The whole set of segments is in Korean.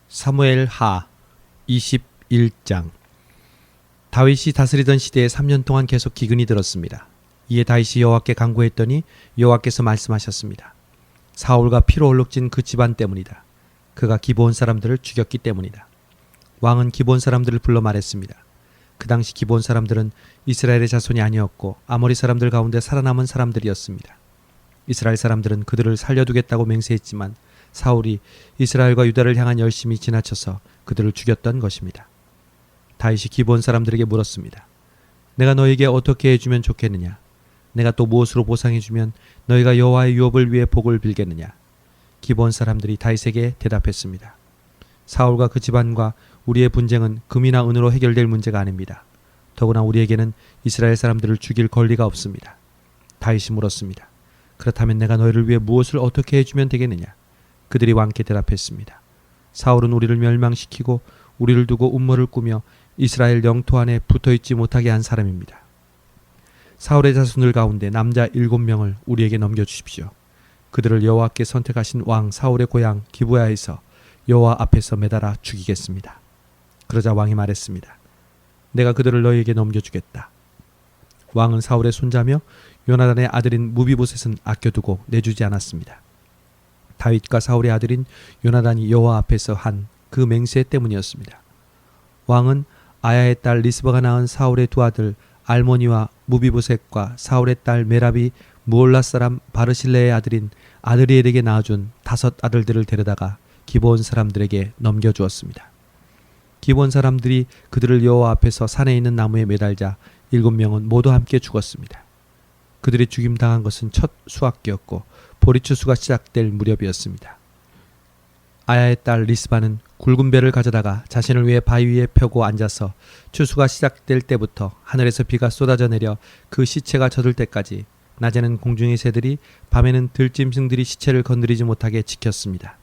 사무엘하 21장. 다윗이 다스리던 시대에 3년 동안 계속 기근이 들었습니다. 이에 다윗이 여호와께 간구했더니 여호와께서 말씀하셨습니다. 사울과 피로 얼룩진 그 집안 때문이다. 그가 기브온 사람들을 죽였기 때문이다. 왕은 기브온 사람들을 불러 말했습니다. 그 당시 기브온 사람들은 이스라엘의 자손이 아니었고 아모리 사람들 가운데 살아남은 사람들이었습니다. 이스라엘 사람들은 그들을 살려두겠다고 맹세했지만 사울이 이스라엘과 유다를 향한 열심이 지나쳐서 그들을 죽였던 것입니다. 다윗이 기브온 사람들에게 물었습니다. 내가 너에게 어떻게 해주면 좋겠느냐? 내가 또 무엇으로 보상해주면 너희가 여호와의 유업을 위해 복을 빌겠느냐? 기브온 사람들이 다윗에게 대답했습니다. 사울과 그 집안과 우리의 분쟁은 금이나 은으로 해결될 문제가 아닙니다. 더구나 우리에게는 이스라엘 사람들을 죽일 권리가 없습니다. 다윗이 물었습니다. 그렇다면 내가 너희를 위해 무엇을 어떻게 해주면 되겠느냐? 그들이 왕께 대답했습니다. 사울은 우리를 멸망시키고 우리를 두고 음모를 꾸며 이스라엘 영토 안에 붙어있지 못하게 한 사람입니다. 사울의 자손들 가운데 남자 7명을 우리에게 넘겨주십시오. 그들을 여호와께 선택하신 왕 사울의 고향 기브야에서 여호와 앞에서 매달아 죽이겠습니다. 그러자 왕이 말했습니다. 내가 그들을 너희에게 넘겨주겠다. 왕은 사울의 손자며 요나단의 아들인 무비보셋은 아껴두고 내주지 않았습니다. 다윗과 사울의 아들인 요나단이 여호와 앞에서 한 그 맹세 때문이었습니다. 왕은 아야의 딸 리스바가 낳은 사울의 두 아들 알모니와 무비보셋과 사울의 딸 메랍이 무올라 사람 바르실레의 아들인 아드리엘에게 낳아준 5 아들들을 데려다가 기브온 사람들에게 넘겨주었습니다. 기브온 사람들이 그들을 여호와 앞에서 산에 있는 나무에 매달자 7명은 모두 함께 죽었습니다. 그들이 죽임당한 것은 첫 수확기였고 보리추수가 시작될 무렵이었습니다. 아야의 딸 리스바는 굵은 배를 가져다가 자신을 위해 바위 위에 펴고 앉아서 추수가 시작될 때부터 하늘에서 비가 쏟아져 내려 그 시체가 젖을 때까지 낮에는 공중의 새들이 밤에는 들짐승들이 시체를 건드리지 못하게 지켰습니다.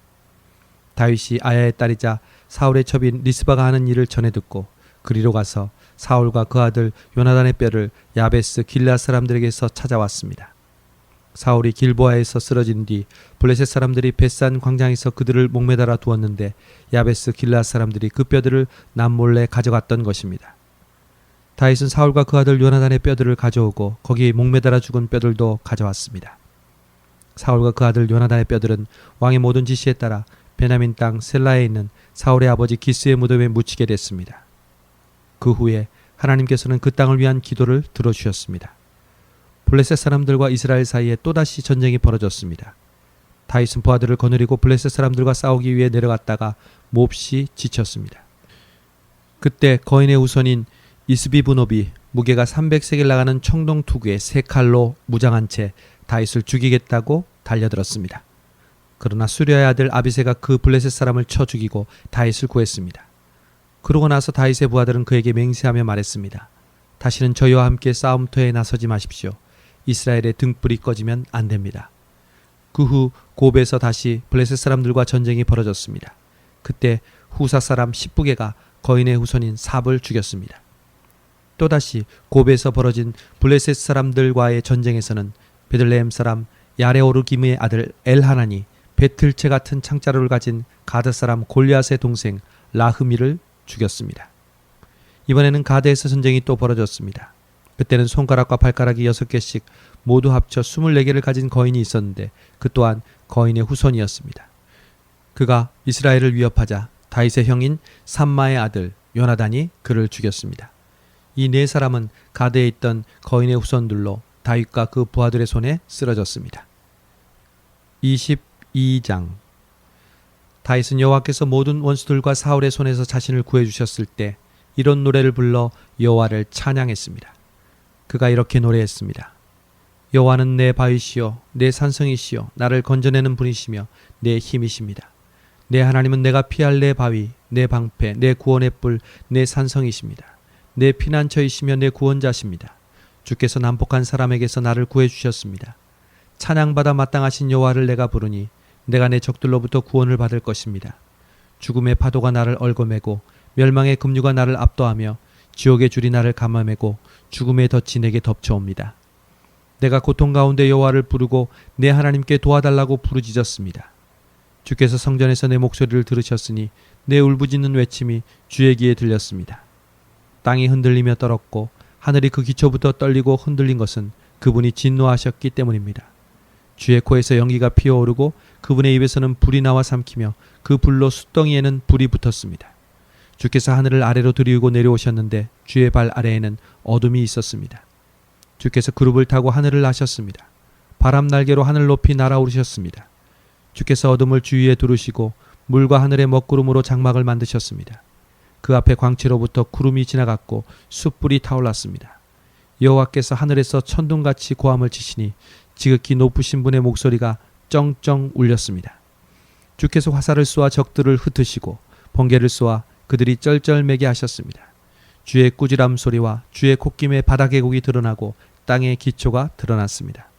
다윗이 아야의 딸이자 사울의 첩인 리스바가 하는 일을 전해 듣고 그리로 가서 사울과 그 아들 요나단의 뼈를 야베스 길르앗 사람들에게서 찾아왔습니다. 사울이 길보아에서 쓰러진 뒤 블레셋 사람들이 벳산 광장에서 그들을 목매달아 두었는데 야베스 길르앗 사람들이 그 뼈들을 남몰래 가져갔던 것입니다. 다윗은 사울과 그 아들 요나단의 뼈들을 가져오고 거기 목매달아 죽은 뼈들도 가져왔습니다. 사울과 그 아들 요나단의 뼈들은 왕의 모든 지시에 따라 베냐민 땅 셀라에 있는 사울의 아버지 기스의 무덤에 묻히게 됐습니다. 그 후에 하나님께서는 그 땅을 위한 기도를 들어주셨습니다. 블레셋 사람들과 이스라엘 사이에 또다시 전쟁이 벌어졌습니다. 다윗은 부하들을 거느리고 블레셋 사람들과 싸우기 위해 내려갔다가 몹시 지쳤습니다. 그때 거인의 후손인 이스비브노비 무게가 300세겔 나가는 청동 투구에 3칼로 무장한 채 다윗을 죽이겠다고 달려들었습니다. 그러나 수리아의 아들 아비새가 그 블레셋 사람을 쳐 죽이고 다윗을 구했습니다. 그러고 나서 다윗의 부하들은 그에게 맹세하며 말했습니다. 다시는 저희와 함께 싸움터에 나서지 마십시오. 이스라엘의 등불이 꺼지면 안 됩니다. 그 후 곱에서 다시 블레셋 사람들과 전쟁이 벌어졌습니다. 그때 후사 사람 십부게가 거인의 후손인 삽을 죽였습니다. 또다시 곱에서 벌어진 블레셋 사람들과의 전쟁에서는 베들레헴 사람 야레오르기므의 아들 엘하나니 배틀채 같은 창자루를 가진 가드 사람 골리앗의 동생 라흐미를 죽였습니다. 이번에는 가드에서 전쟁이 또 벌어졌습니다. 그때는 손가락과 발가락이 6개씩 모두 합쳐 24개를 가진 거인이 있었는데 그 또한 거인의 후손이었습니다. 그가 이스라엘을 위협하자 다윗의 형인 삼마의 아들 요나단이 그를 죽였습니다. 이 4사람은 가드에 있던 거인의 후손들로 다윗과 그 부하들의 손에 쓰러졌습니다. 22장. 다윗은 여호와께서 모든 원수들과 사울의 손에서 자신을 구해주셨을 때 이런 노래를 불러 여호와를 찬양했습니다. 그가 이렇게 노래했습니다. 여호와는 내 바위시요 내 산성이시요 나를 건져내는 분이시며 내 힘이십니다. 내 하나님은 내가 피할 내 바위 내 방패 내 구원의 뿔 내 산성이십니다. 내 피난처이시며 내 구원자십니다. 주께서 난폭한 사람에게서 나를 구해주셨습니다. 찬양받아 마땅하신 여호와를 내가 부르니 내가 내 적들로부터 구원을 받을 것입니다. 죽음의 파도가 나를 얽어매고 멸망의 급류가 나를 압도하며 지옥의 줄이 나를 감아매고 죽음의 덫이 내게 덮쳐옵니다. 내가 고통 가운데 여호와를 부르고 내 하나님께 도와달라고 부르짖었습니다. 주께서 성전에서 내 목소리를 들으셨으니 내 울부짖는 외침이 주의 귀에 들렸습니다. 땅이 흔들리며 떨었고 하늘이 그 기초부터 떨리고 흔들린 것은 그분이 진노하셨기 때문입니다. 주의 코에서 연기가 피어오르고 그분의 입에서는 불이 나와 삼키며 그 불로 숫덩이에는 불이 붙었습니다. 주께서 하늘을 아래로 들이우고 내려오셨는데 주의 발 아래에는 어둠이 있었습니다. 주께서 그룹을 타고 하늘을 나셨습니다. 바람 날개로 하늘 높이 날아오르셨습니다. 주께서 어둠을 주위에 두르시고 물과 하늘의 먹구름으로 장막을 만드셨습니다. 그 앞에 광채로부터 구름이 지나갔고 숯불이 타올랐습니다. 여호와께서 하늘에서 천둥같이 고함을 치시니 지극히 높으신 분의 목소리가 쩡쩡 울렸습니다. 주께서 화살을 쏘아 적들을 흩으시고 번개를 쏘아 그들이 쩔쩔매게 하셨습니다. 주의 꾸지람 소리와 주의 콧김에 바다 계곡이 드러나고 땅의 기초가 드러났습니다.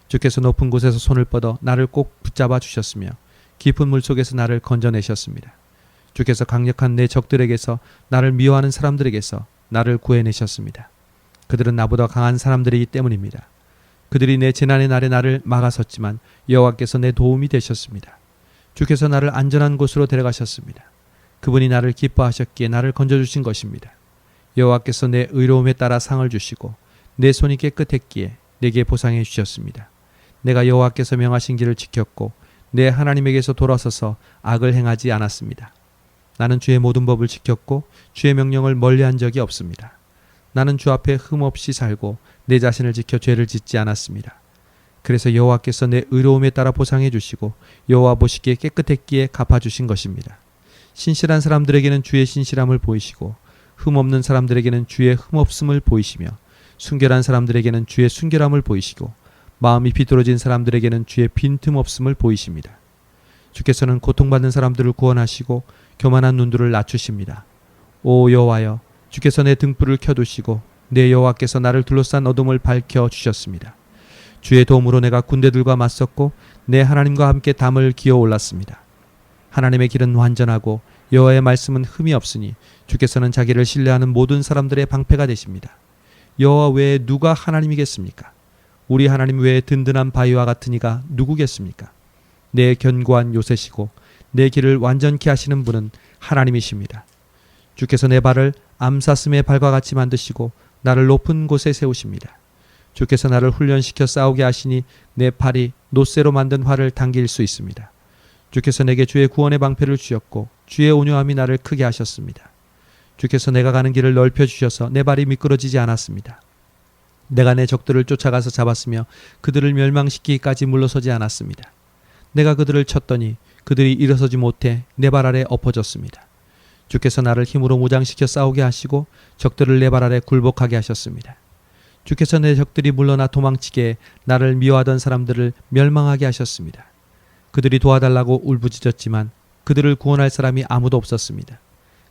주께서 높은 곳에서 손을 뻗어 나를 꼭 붙잡아 주셨으며 깊은 물속에서 나를 건져내셨습니다. 주께서 강력한 내 적들에게서 나를 미워하는 사람들에게서 나를 구해내셨습니다. 그들은 나보다 강한 사람들이기 때문입니다. 그들이 내 재난의 날에 나를 막아섰지만 여호와께서 내 도움이 되셨습니다. 주께서 나를 안전한 곳으로 데려가셨습니다. 그분이 나를 기뻐하셨기에 나를 건져주신 것입니다. 여호와께서 내 의로움에 따라 상을 주시고 내 손이 깨끗했기에 내게 보상해 주셨습니다. 내가 여호와께서 명하신 길을 지켰고 내 하나님에게서 돌아서서 악을 행하지 않았습니다. 나는 주의 모든 법을 지켰고 주의 명령을 멀리한 적이 없습니다. 나는 주 앞에 흠없이 살고 내 자신을 지켜 죄를 짓지 않았습니다. 그래서 여호와께서 내 의로움에 따라 보상해 주시고 여호와 보시기에 깨끗했기에 갚아주신 것입니다. 신실한 사람들에게는 주의 신실함을 보이시고 흠없는 사람들에게는 주의 흠없음을 보이시며 순결한 사람들에게는 주의 순결함을 보이시고 마음이 비뚤어진 사람들에게는 주의 빈틈없음을 보이십니다. 주께서는 고통받는 사람들을 구원하시고 교만한 눈들을 낮추십니다. 오 여호와여, 주께서 내 등불을 켜두시고 내 여호와께서 나를 둘러싼 어둠을 밝혀 주셨습니다. 주의 도움으로 내가 군대들과 맞섰고 내 하나님과 함께 담을 기어 올랐습니다. 하나님의 길은 완전하고 여호와의 말씀은 흠이 없으니 주께서는 자기를 신뢰하는 모든 사람들의 방패가 되십니다. 여호와 외에 누가 하나님이겠습니까? 우리 하나님 외에 든든한 바위와 같은 이가 누구겠습니까? 내 견고한 요새시고 내 길을 완전케 하시는 분은 하나님이십니다. 주께서 내 발을 암사슴의 발과 같이 만드시고 나를 높은 곳에 세우십니다. 주께서 나를 훈련시켜 싸우게 하시니 내 팔이 노쇠로 만든 활을 당길 수 있습니다. 주께서 내게 주의 구원의 방패를 주셨고 주의 온유함이 나를 크게 하셨습니다. 주께서 내가 가는 길을 넓혀 주셔서 내 발이 미끄러지지 않았습니다. 내가 내 적들을 쫓아가서 잡았으며 그들을 멸망시키기까지 물러서지 않았습니다. 내가 그들을 쳤더니 그들이 일어서지 못해 내 발 아래 엎어졌습니다. 주께서 나를 힘으로 무장시켜 싸우게 하시고 적들을 내 발 아래 굴복하게 하셨습니다. 주께서 내 적들이 물러나 도망치게 나를 미워하던 사람들을 멸망하게 하셨습니다. 그들이 도와달라고 울부짖었지만 그들을 구원할 사람이 아무도 없었습니다.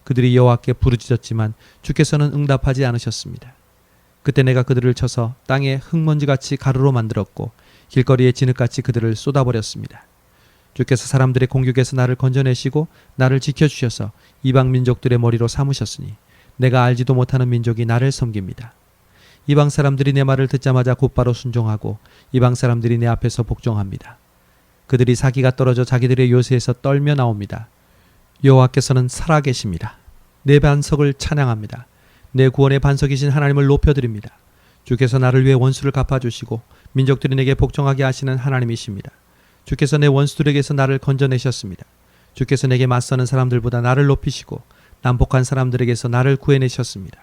그들이 여호와께 부르짖었지만 주께서는 응답하지 않으셨습니다. 그때 내가 그들을 쳐서 땅에 흙먼지같이 가루로 만들었고 길거리에 진흙같이 그들을 쏟아버렸습니다. 주께서 사람들의 공격에서 나를 건져내시고 나를 지켜주셔서 이방 민족들의 머리로 삼으셨으니 내가 알지도 못하는 민족이 나를 섬깁니다. 이방 사람들이 내 말을 듣자마자 곧바로 순종하고 이방 사람들이 내 앞에서 복종합니다. 그들이 사기가 떨어져 자기들의 요새에서 떨며 나옵니다. 여호와께서는 살아계십니다. 내 반석을 찬양합니다. 내 구원의 반석이신 하나님을 높여드립니다. 주께서 나를 위해 원수를 갚아주시고 민족들이 내게 복종하게 하시는 하나님이십니다. 주께서 내 원수들에게서 나를 건져내셨습니다. 주께서 내게 맞서는 사람들보다 나를 높이시고 난폭한 사람들에게서 나를 구해내셨습니다.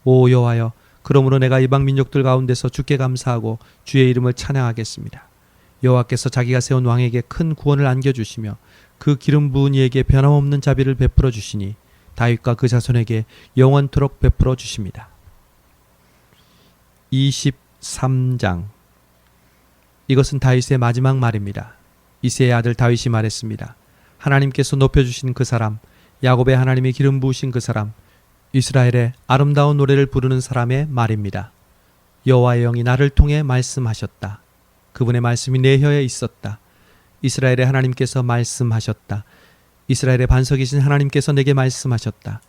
오 여호와여, 그러므로 내가 이방 민족들 가운데서 주께 감사하고 주의 이름을 찬양하겠습니다. 여호와께서 자기가 세운 왕에게 큰 구원을 안겨주시며 그 기름 부은 이에게 변함없는 자비를 베풀어 주시니 다윗과 그 자손에게 영원토록 베풀어 주십니다. 23장. 이것은 다윗의 마지막 말입니다. 이새의 아들 다윗이 말했습니다. 하나님께서 높여주신 그 사람, 야곱의 하나님이 기름 부으신 그 사람, 이스라엘의 아름다운 노래를 부르는 사람의 말입니다. 여호와의 영이 나를 통해 말씀하셨다. 그분의 말씀이 내 혀에 있었다. 이스라엘의 하나님께서 말씀하셨다. 이스라엘의 반석이신 하나님께서 내게 말씀하셨다.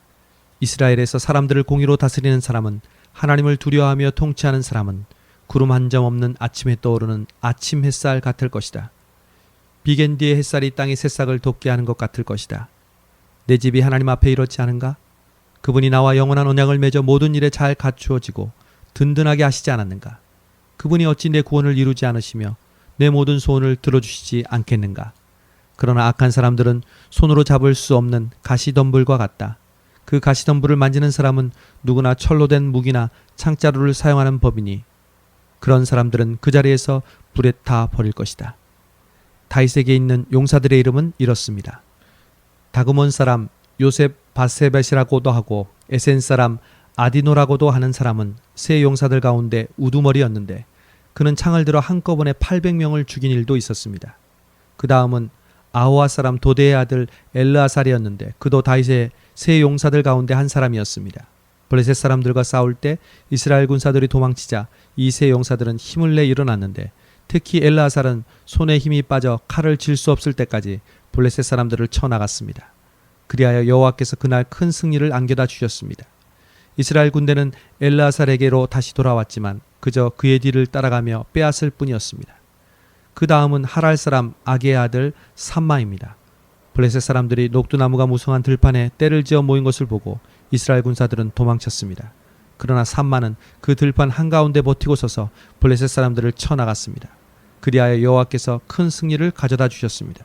이스라엘에서 사람들을 공의로 다스리는 사람은, 하나님을 두려워하며 통치하는 사람은 구름 한 점 없는 아침에 떠오르는 아침 햇살 같을 것이다. 비겐 뒤에 햇살이 땅의 새싹을 돋게 하는 것 같을 것이다. 내 집이 하나님 앞에 이렇지 않은가? 그분이 나와 영원한 언약을 맺어 모든 일에 잘 갖추어지고 든든하게 하시지 않았는가? 그분이 어찌 내 구원을 이루지 않으시며 내 모든 소원을 들어주시지 않겠는가? 그러나 악한 사람들은 손으로 잡을 수 없는 가시덤불과 같다. 그 가시덤불을 만지는 사람은 누구나 철로 된 무기나 창자루를 사용하는 법이니 그런 사람들은 그 자리에서 불에 타 버릴 것이다. 다윗에게 있는 용사들의 이름은 이렇습니다. 다그몬 사람 요셉 바세벳이라고도 하고 에센 사람 아디노라고도 하는 사람은 세 용사들 가운데 우두머리였는데 그는 창을 들어 한꺼번에 800명을 죽인 일도 있었습니다. 그 다음은 아호아 사람 도대의 아들 엘르아살이었는데 그도 다윗의 세 용사들 가운데 한 사람이었습니다. 블레셋 사람들과 싸울 때 이스라엘 군사들이 도망치자 이 세 용사들은 힘을 내 일어났는데 특히 엘르아살은 손에 힘이 빠져 칼을 질 수 없을 때까지 블레셋 사람들을 쳐나갔습니다. 그리하여 여호와께서 그날 큰 승리를 안겨다 주셨습니다. 이스라엘 군대는 엘르아살에게로 다시 돌아왔지만 그저 그의 뒤를 따라가며 빼앗을 뿐이었습니다. 그 다음은 하랄 사람 아게의 아들 삼마입니다. 블레셋 사람들이 녹두나무가 무성한 들판에 떼를 지어 모인 것을 보고 이스라엘 군사들은 도망쳤습니다. 그러나 삼마는 그 들판 한가운데 버티고 서서 블레셋 사람들을 쳐나갔습니다. 그리하여 여호와께서 큰 승리를 가져다 주셨습니다.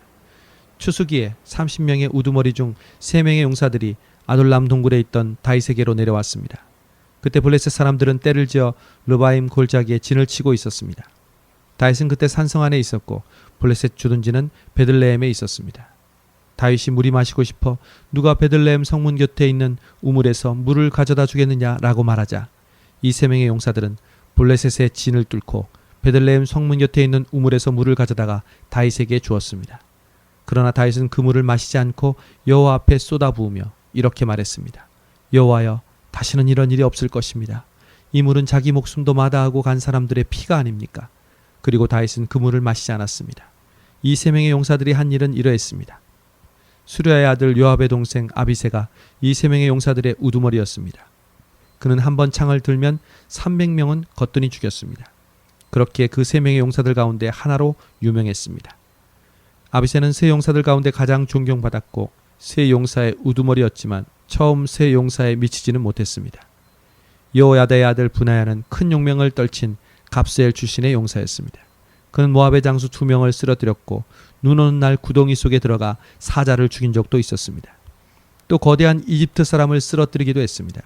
추수기에 30명의 우두머리 중 3명의 용사들이 아둘람 동굴에 있던 다윗에게로 내려왔습니다. 그때 블레셋 사람들은 떼를 지어 르바임 골짜기에 진을 치고 있었습니다. 다윗은 그때 산성 안에 있었고 블레셋 주둔지는 베들레헴에 있었습니다. 다윗이 물이 마시고 싶어 누가 베들레헴 성문 곁에 있는 우물에서 물을 가져다 주겠느냐라고 말하자 이 3명의 용사들은 블레셋의 진을 뚫고 베들레헴 성문 곁에 있는 우물에서 물을 가져다가 다윗에게 주었습니다. 그러나 다윗은 그 물을 마시지 않고 여호와 앞에 쏟아부으며 이렇게 말했습니다. 여호와여, 다시는 이런 일이 없을 것입니다. 이 물은 자기 목숨도 마다하고 간 사람들의 피가 아닙니까? 그리고 다윗은 그 물을 마시지 않았습니다. 이 3명의 용사들이 한 일은 이러했습니다. 수랴의 아들 요압의 동생 아비새가 이 3명의 용사들의 우두머리였습니다. 그는 한 번 창을 들면 300명은 거뜬히 죽였습니다. 그렇게 그 3명의 용사들 가운데 하나로 유명했습니다. 아비새는 세 용사들 가운데 가장 존경받았고 세 용사의 우두머리였지만 처음 세 용사에 미치지는 못했습니다. 여호야다의 아들 브나야는 큰 용명을 떨친 갑스엘 출신의 용사였습니다. 그는 모압의 장수 2명을 쓰러뜨렸고 눈 오는 날 구덩이 속에 들어가 사자를 죽인 적도 있었습니다. 또 거대한 이집트 사람을 쓰러뜨리기도 했습니다.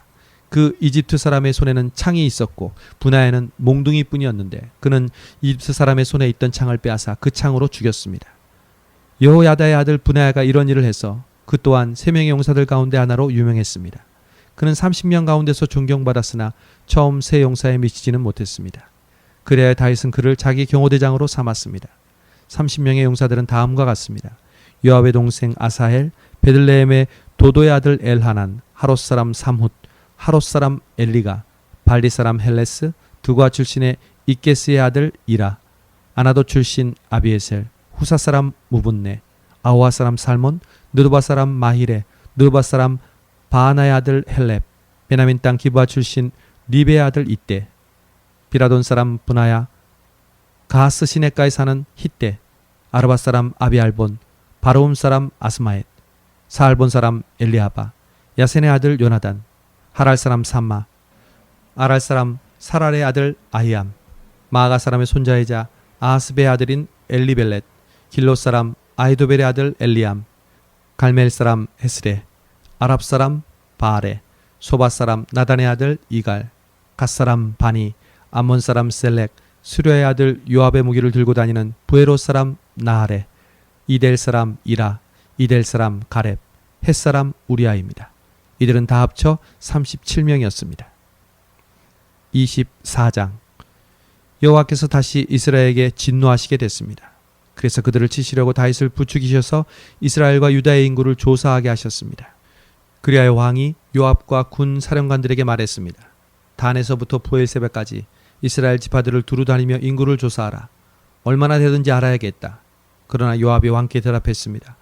그 이집트 사람의 손에는 창이 있었고 브나야는 몽둥이뿐이었는데 그는 이집트 사람의 손에 있던 창을 빼앗아 그 창으로 죽였습니다. 여호야다의 아들 브나야가 이런 일을 해서 그 또한 3명의 용사들 가운데 하나로 유명했습니다. 그는 30명 가운데서 존경받았으나 처음 세 용사에 미치지는 못했습니다. 그래야 다윗은 그를 자기 경호대장으로 삼았습니다. 30명의 용사들은 다음과 같습니다. 요압의 동생 아사헬, 베들레헴의 도도의 아들 엘하난, 하롯 사람 삼훗, 하롯 사람 엘리가, 발리 사람 헬레스, 두과 출신의 이게스의 아들 이라, 아나도 출신 아비에셀, 후사 사람 무분네, 아호아 사람 살몬, 느도바 사람 마히레, 느도바 사람 바하나의 아들 헬렙, 베냐민 땅 기브아 출신 리베의 아들 이떼, 비라돈 사람 브나야, 가하스 시내가에 사는 히떼, 아르바 사람 아비알본, 바로움 사람 아스마엣, 사알본 사람 엘리아바, 야센의 아들 요나단, 하랄 사람 삼마, 아랄 사람 사랄의 아들 아히암, 마아가 사람의 손자이자 아하스베의 아들인 엘리벨렛, 길롯 사람 아히도벨의 아들 엘리암, 갈멜 사람 헤스레, 아랍 사람 바알레, 소바 사람 나단의 아들 이갈, 갓 사람 바니, 암몬 사람 셀렉, 수랴의 아들 요압의 무기를 들고 다니는 부에롯 사람 나하레, 이델 사람 이라, 이델 사람 가렙, 헷 사람 우리아입니다. 이들은 다 합쳐 37명이었습니다. 24장. 여호와께서 다시 이스라엘에게 진노하시게 됐습니다. 그래서 그들을 치시려고 다윗을 부추기셔서 이스라엘과 유다의 인구를 조사하게 하셨습니다. 그리하여 왕이 요압과 군 사령관들에게 말했습니다. 단에서부터 브엘세바까지 이스라엘 지파들을 두루 다니며 인구를 조사하라. 얼마나 되든지 알아야겠다. 그러나 요압이 왕께 대답했습니다.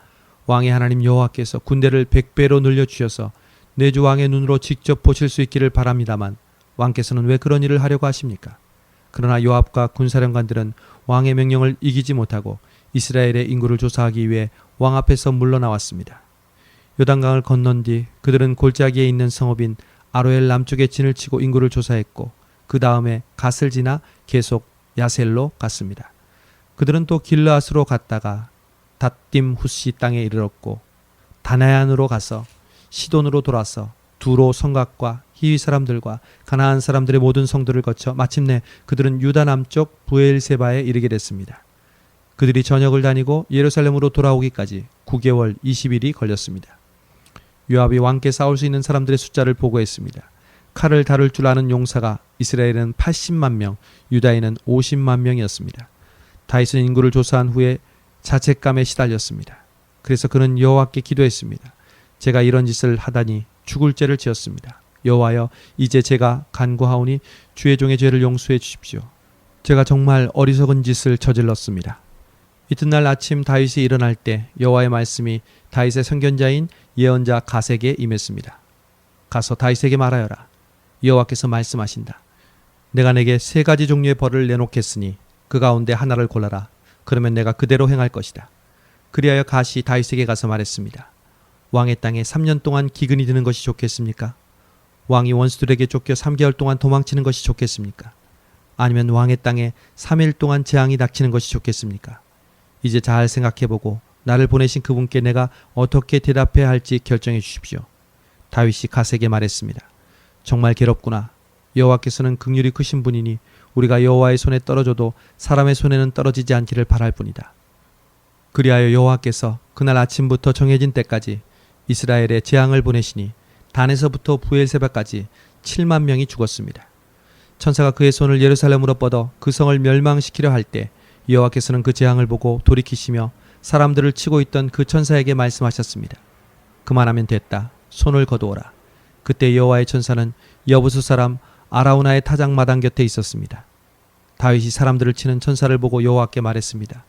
왕의 하나님 여호와께서 군대를 100배로 늘려주셔서 내 주 왕의 눈으로 직접 보실 수 있기를 바랍니다만 왕께서는 왜 그런 일을 하려고 하십니까? 그러나 요압과 군사령관들은 왕의 명령을 이기지 못하고 이스라엘의 인구를 조사하기 위해 왕 앞에서 물러나왔습니다. 요단강을 건넌 뒤 그들은 골짜기에 있는 성읍인 아로엘 남쪽에 진을 치고 인구를 조사했고 그 다음에 갓을 지나 계속 야셀로 갔습니다. 그들은 또 길르앗으로 갔다가 닷딤 후시 땅에 이르렀고 다나얀으로 가서 시돈으로 돌아서 두로 성곽과 히위 사람들과 가나안 사람들의 모든 성들을 거쳐 마침내 그들은 유다 남쪽 브엘세바에 이르게 됐습니다. 그들이 전역을 다니고 예루살렘으로 돌아오기까지 9개월 20일이 걸렸습니다. 요압이 왕께 싸울 수 있는 사람들의 숫자를 보고했습니다. 칼을 다룰 줄 아는 용사가 이스라엘은 80만 명, 유다에는 50만 명이었습니다. 다윗은 인구를 조사한 후에 자책감에 시달렸습니다. 그래서 그는 여호와께 기도했습니다. 제가 이런 짓을 하다니 죽을 죄를 지었습니다. 여호와여, 이제 제가 간구하오니 주의 종의 죄를 용서해 주십시오. 제가 정말 어리석은 짓을 저질렀습니다. 이튿날 아침 다윗이 일어날 때 여호와의 말씀이 다윗의 선견자인 예언자 갓에게 임했습니다. 가서 다윗에게 말하여라. 여호와께서 말씀하신다. 내가 내게 3가지 종류의 벌을 내놓겠으니 그 가운데 하나를 골라라. 그러면 내가 그대로 행할 것이다. 그리하여 갓이 다윗에게 가서 말했습니다. 왕의 땅에 3년 동안 기근이 드는 것이 좋겠습니까? 왕이 원수들에게 쫓겨 3개월 동안 도망치는 것이 좋겠습니까? 아니면 왕의 땅에 3일 동안 재앙이 닥치는 것이 좋겠습니까? 이제 잘 생각해보고 나를 보내신 그분께 내가 어떻게 대답해야 할지 결정해 주십시오. 다윗이 갓에게 말했습니다. 정말 괴롭구나. 여호와께서는 긍휼이 크신 분이니 우리가 여호와의 손에 떨어져도 사람의 손에는 떨어지지 않기를 바랄 뿐이다. 그리하여 여호와께서 그날 아침부터 정해진 때까지 이스라엘에 재앙을 보내시니 단에서부터 브엘세바까지 7만 명이 죽었습니다. 천사가 그의 손을 예루살렘으로 뻗어 그 성을 멸망시키려 할 때 여호와께서는 그 재앙을 보고 돌이키시며 사람들을 치고 있던 그 천사에게 말씀하셨습니다. 그만하면 됐다. 손을 거두어라. 그때 여호와의 천사는 여부수 사람 아라우나의 타작마당 곁에 있었습니다. 다윗이 사람들을 치는 천사를 보고 여호와께 말했습니다.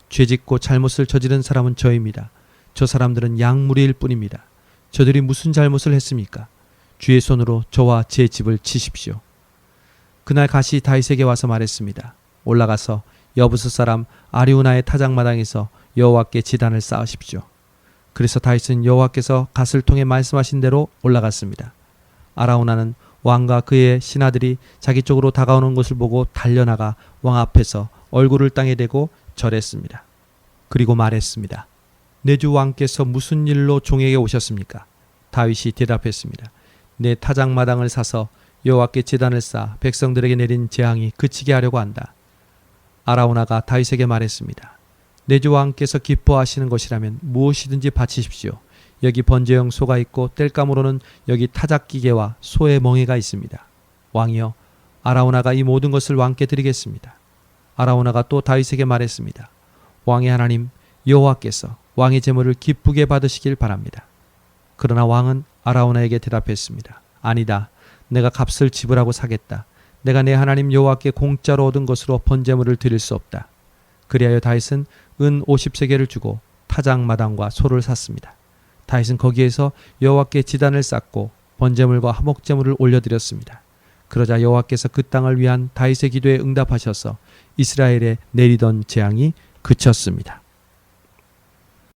죄짓고 잘못을 저지른 사람은 저입니다. 저 사람들은 양무리일 뿐입니다. 저들이 무슨 잘못을 했습니까? 주의 손으로 저와 제 집을 치십시오. 그날 갓이 다윗에게 와서 말했습니다. 올라가서 여부스 사람 아리우나의 타작마당에서 여호와께 제단을 쌓으십시오. 그래서 다윗은 여호와께서 갓을 통해 말씀하신 대로 올라갔습니다. 아라우나는 왕과 그의 신하들이 자기 쪽으로 다가오는 것을 보고 달려나가 왕 앞에서 얼굴을 땅에 대고 절했습니다. 그리고 말했습니다. 내 주 왕께서 무슨 일로 종에게 오셨습니까? 다윗이 대답했습니다. 내 타작마당을 사서 여호와께 제단을 쌓아 백성들에게 내린 재앙이 그치게 하려고 한다. 아라우나가 다윗에게 말했습니다. 내 주 왕께서 기뻐하시는 것이라면 무엇이든지 바치십시오. 여기 번제용 소가 있고 땔감으로는 여기 타작기계와 소의 멍에가 있습니다. 왕이여, 아라우나가 이 모든 것을 왕께 드리겠습니다. 아라우나가 또 다윗에게 말했습니다. 왕의 하나님 여호와께서 왕의 제물을 기쁘게 받으시길 바랍니다. 그러나 왕은 아라우나에게 대답했습니다. 아니다. 내가 값을 지불하고 사겠다. 내가 내 하나님 여호와께 공짜로 얻은 것으로 번제물을 드릴 수 없다. 그리하여 다윗은 은 50세겔을 주고 타작마당과 소를 샀습니다. 다윗은 거기에서 여호와께 제단을 쌓고 번제물과 화목제물을 올려드렸습니다. 그러자 여호와께서 그 땅을 위한 다윗의 기도에 응답하셔서 이스라엘에 내리던 재앙이 그쳤습니다.